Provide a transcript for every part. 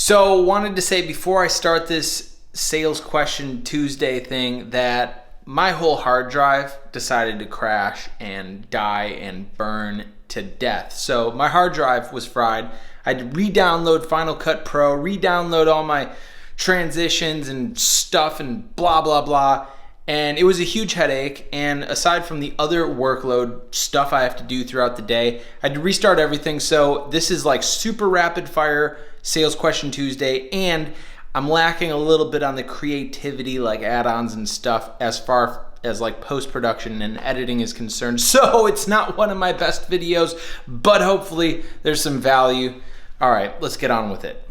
So wanted to say before I start this Sales Question Tuesday thing that my whole hard drive decided to crash and die and burn to death. So my hard drive was fried. I had to re-download Final Cut Pro, re-download all my transitions and stuff and blah, blah, blah. And it was a huge headache. And aside from the other workload stuff I have to do throughout the day, I had to restart everything. So this is like super rapid fire Sales Question Tuesday. And I'm lacking a little bit on the creativity, like add-ons and stuff as far as like post-production and editing is concerned. So it's not one of my best videos, but hopefully there's some value. All right, let's get on with it.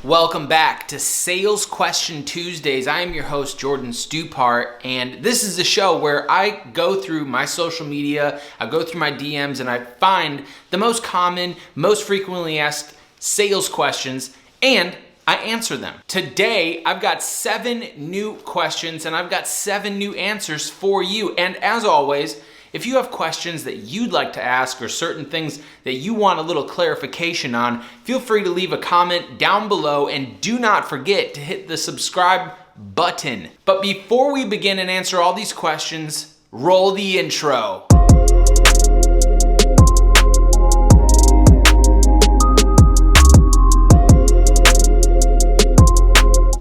Welcome back to Sales Question Tuesdays. I am your host, Jordan Stupar, and this is a show where I go through my social media, I go through my DMs, and I find the most common, most frequently asked sales questions, and I answer them. Today, I've got 7 new questions, and I've got 7 new answers for you. And as always, if you have questions that you'd like to ask or certain things that you want a little clarification on, feel free to leave a comment down below and do not forget to hit the subscribe button. But before we begin and answer all these questions, roll the intro.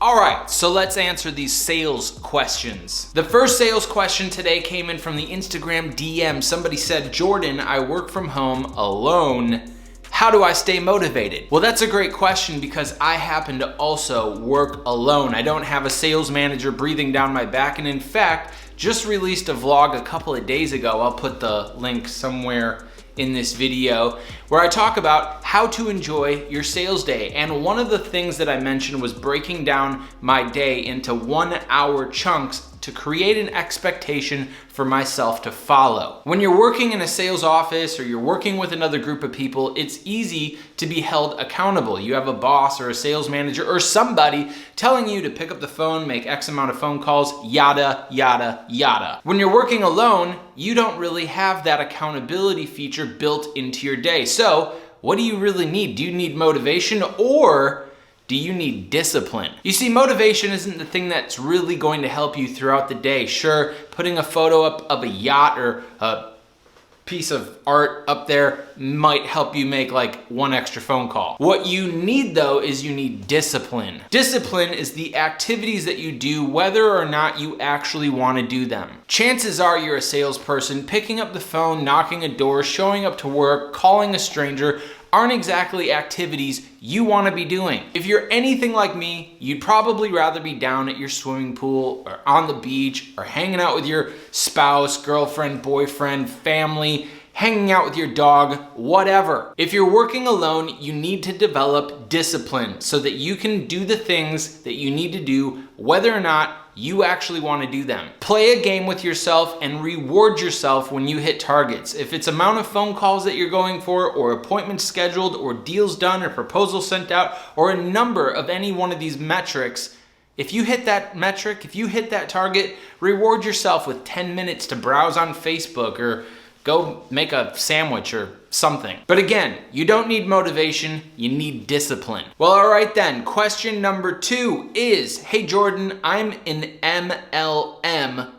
All right, so let's answer these sales questions. The first sales question today came in from the Instagram DM. Somebody said, Jordan, I work from home alone. How do I stay motivated? Well, that's a great question because I happen to also work alone. I don't have a sales manager breathing down my back. And in fact, just released a vlog a couple of days ago. I'll put the link somewhere in this video where I talk about how to enjoy your sales day. And one of the things that I mentioned was breaking down my day into 1-hour chunks to create an expectation for myself to follow. When you're working in a sales office or you're working with another group of people, it's easy to be held accountable. You have a boss or a sales manager or somebody telling you to pick up the phone, make X amount of phone calls, yada, yada, yada. When you're working alone, you don't really have that accountability feature built into your day. So what do you really need? Do you need motivation or do you need discipline? You see, motivation isn't the thing that's really going to help you throughout the day. Sure, putting a photo up of a yacht or a piece of art up there might help you make like 1 extra phone call. What you need though is you need discipline. Discipline is the activities that you do whether or not you actually want to do them. Chances are you're a salesperson. Picking up the phone, knocking a door, showing up to work, calling a stranger aren't exactly activities you want to be doing. If you're anything like me, you'd probably rather be down at your swimming pool or on the beach or hanging out with your spouse, girlfriend, boyfriend, family, hanging out with your dog, whatever. If you're working alone, you need to develop discipline so that you can do the things that you need to do whether or not you actually want to do them. Play a game with yourself and reward yourself when you hit targets. If it's amount of phone calls that you're going for or appointments scheduled or deals done or proposals sent out or a number of any one of these metrics, if you hit that metric, if you hit that target, reward yourself with 10 minutes to browse on Facebook or go make a sandwich or something. But again, you don't need motivation, you need discipline. Well, all right then. Question number 2 is, hey Jordan, I'm an MLM.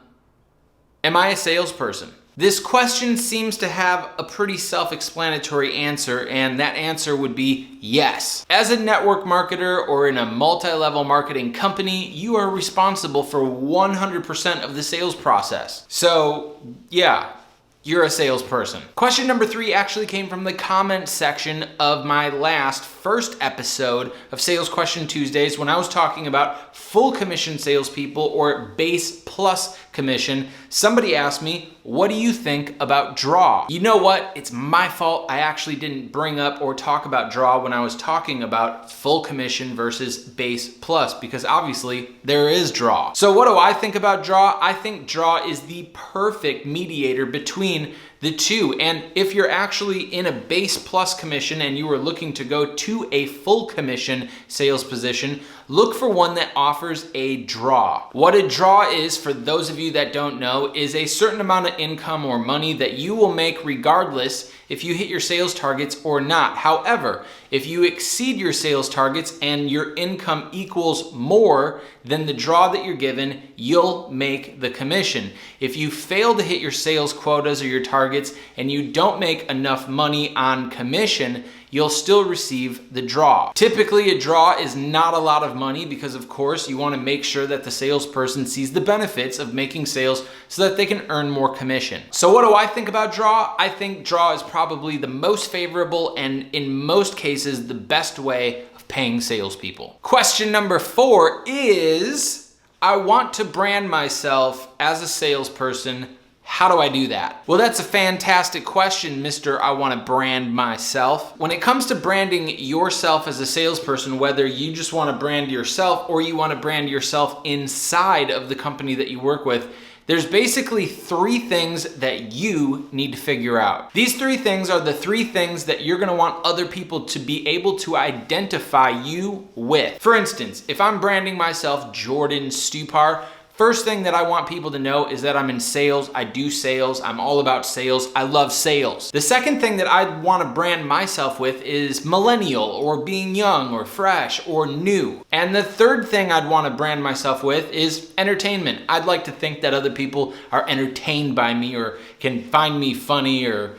Am I a salesperson? This question seems to have a pretty self-explanatory answer, and that answer would be yes. As a network marketer or in a multi-level marketing company, you are responsible for 100% of the sales process. So yeah, you're a salesperson. Question number 3 actually came from the comment section of my first episode of Sales Question Tuesdays when I was talking about full commission salespeople or base plus commission. Somebody asked me, what do you think about draw? You know what? It's my fault. I actually didn't bring up or talk about draw when I was talking about full commission versus base plus because obviously there is draw. So what do I think about draw? I think draw is the perfect mediator between the two. And if you're actually in a base plus commission and you are looking to go to a full commission sales position, look for one that offers a draw. What a draw is, for those of you that don't know, is a certain amount of income or money that you will make regardless if you hit your sales targets or not. However, if you exceed your sales targets and your income equals more than the draw that you're given, you'll make the commission. If you fail to hit your sales quotas or your targets and you don't make enough money on commission, you'll still receive the draw. Typically, a draw is not a lot of money because, of course, you want to make sure that the salesperson sees the benefits of making sales so that they can earn more commission. So what do I think about draw? I think draw is probably the most favorable and in most cases the best way of paying salespeople. Question number 4 is, I want to brand myself as a salesperson. How do I do that? Well, that's a fantastic question, Mr. I want to brand myself. When it comes to branding yourself as a salesperson, whether you just want to brand yourself or you want to brand yourself inside of the company that you work with, there's basically 3 things that you need to figure out. These 3 things are the 3 things that you're going to want other people to be able to identify you with. For instance, if I'm branding myself Jordan Stupar, first thing that I want people to know is that I'm in sales, I do sales, I'm all about sales, I love sales. The second thing that I want to brand myself with is millennial, or being young, or fresh, or new. And the third thing I'd want to brand myself with is entertainment. I'd like to think that other people are entertained by me or can find me funny or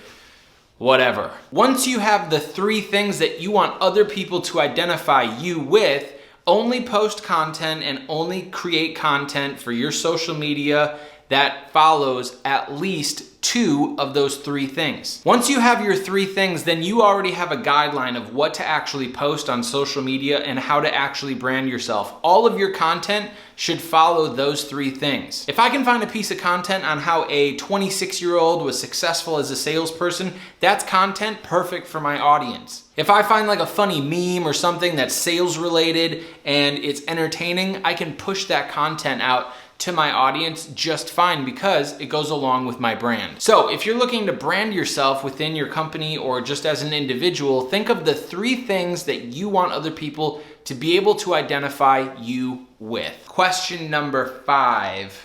whatever. Once you have the 3 things that you want other people to identify you with, only post content and only create content for your social media that follows at least 2 of those 3 things. Once you have your 3 things, then you already have a guideline of what to actually post on social media and how to actually brand yourself. All of your content should follow those 3 things. If I can find a piece of content on how a 26-year-old was successful as a salesperson, that's content perfect for my audience. If I find like a funny meme or something that's sales related and it's entertaining, I can push that content out to my audience just fine because it goes along with my brand. So if you're looking to brand yourself within your company or just as an individual, think of the 3 things that you want other people to be able to identify you with. Question number 5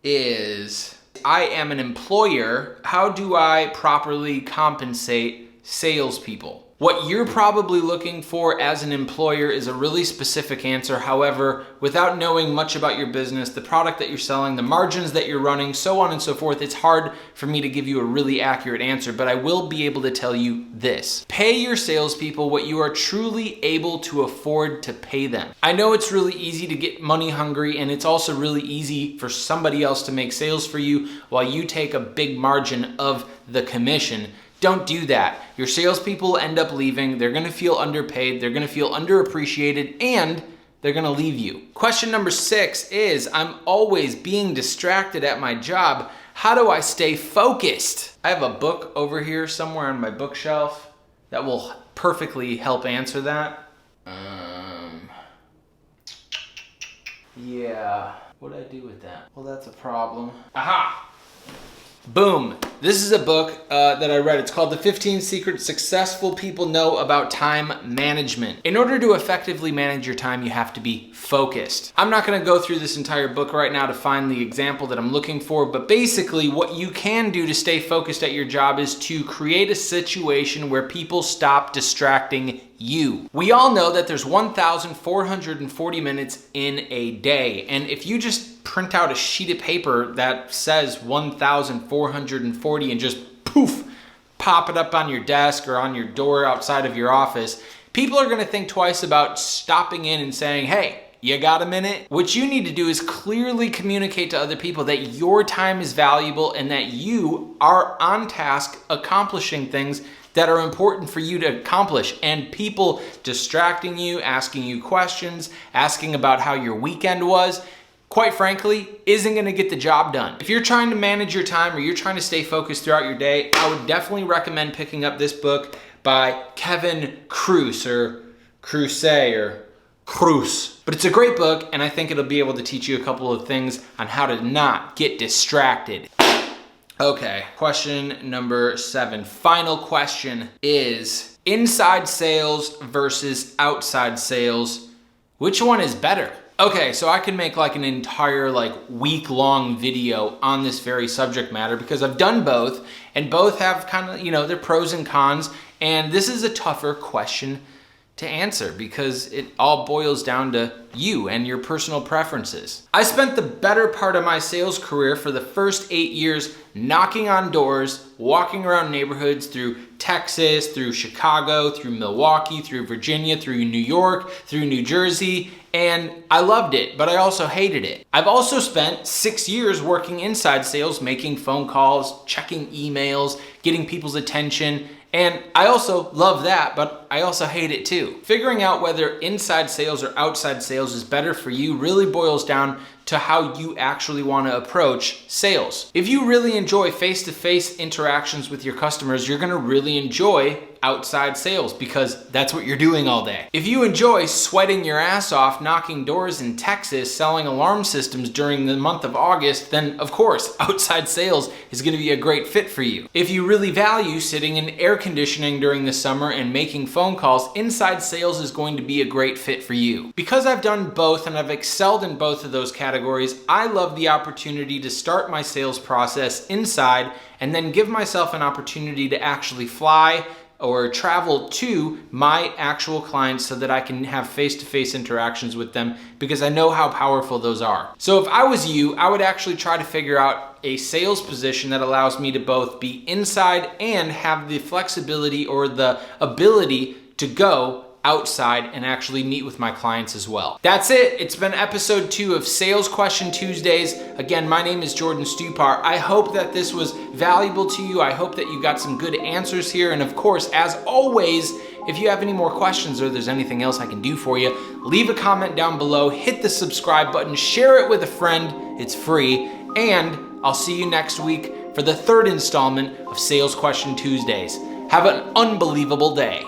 is, I am an employer. How do I properly compensate salespeople? What you're probably looking for as an employer is a really specific answer. However, without knowing much about your business, the product that you're selling, the margins that you're running, so on and so forth, it's hard for me to give you a really accurate answer, but I will be able to tell you this. Pay your salespeople what you are truly able to afford to pay them. I know it's really easy to get money hungry, and it's also really easy for somebody else to make sales for you while you take a big margin of the commission. Don't do that. Your salespeople end up leaving. They're gonna feel underpaid. They're gonna feel underappreciated, and they're gonna leave you. Question number 6 is, I'm always being distracted at my job. How do I stay focused? I have a book over here somewhere on my bookshelf that will perfectly help answer that. Yeah, what'd I do with that? Well, that's a problem. Aha! Boom. This is a book that I read. It's called The 15 Secrets Successful People Know About Time Management. In order to effectively manage your time, you have to be focused. I'm not going to go through this entire book right now to find the example that I'm looking for, but basically what you can do to stay focused at your job is to create a situation where people stop distracting you. We all know that there's 1,440 minutes in a day, and if you just print out a sheet of paper that says 1,440 and just poof, pop it up on your desk or on your door outside of your office, people are going to think twice about stopping in and saying, hey, you got a minute? What you need to do is clearly communicate to other people that your time is valuable and that you are on task accomplishing things that are important for you to accomplish, and people distracting you, asking you questions, asking about how your weekend was, quite frankly, isn't gonna get the job done. If you're trying to manage your time or you're trying to stay focused throughout your day, I would definitely recommend picking up this book by Kevin Kruse or Kruse or Kruse. But it's a great book, and I think it'll be able to teach you a couple of things on how to not get distracted. Okay, question number 7. Final question is inside sales versus outside sales. Which one is better? Okay, so I can make like an entire week-long video on this very subject matter because I've done both and both have kind of, their pros and cons. And this is a tougher question to answer because it all boils down to you and your personal preferences. I spent the better part of my sales career for the first 8 years knocking on doors, walking around neighborhoods through Texas, through Chicago, through Milwaukee, through Virginia, through New York, through New Jersey, and I loved it, but I also hated it. I've also spent 6 years working inside sales, making phone calls, checking emails, getting people's attention, and I also love that, but I also hate it too. Figuring out whether inside sales or outside sales is better for you really boils down to how you actually want to approach sales. If you really enjoy face-to-face interactions with your customers, you're going to really enjoy outside sales because that's what you're doing all day. If you enjoy sweating your ass off knocking doors in Texas selling alarm systems during the month of August, then of course outside sales is going to be a great fit for you. If you really value sitting in air conditioning during the summer and making phone calls, inside sales is going to be a great fit for you. Because I've done both and I've excelled in both of those categories, I love the opportunity to start my sales process inside and then give myself an opportunity to actually fly or travel to my actual clients so that I can have face-to-face interactions with them because I know how powerful those are. So if I was you, I would actually try to figure out a sales position that allows me to both be inside and have the flexibility or the ability to go outside and actually meet with my clients as well. That's it. It's been episode 2 of Sales Question Tuesdays. Again, my name is Jordan Stupar. I hope that this was valuable to you. I hope that you got some good answers here. And of course, as always, if you have any more questions or there's anything else I can do for you, leave a comment down below, hit the subscribe button, share it with a friend. It's free. And I'll see you next week for the 3rd installment of Sales Question Tuesdays. Have an unbelievable day.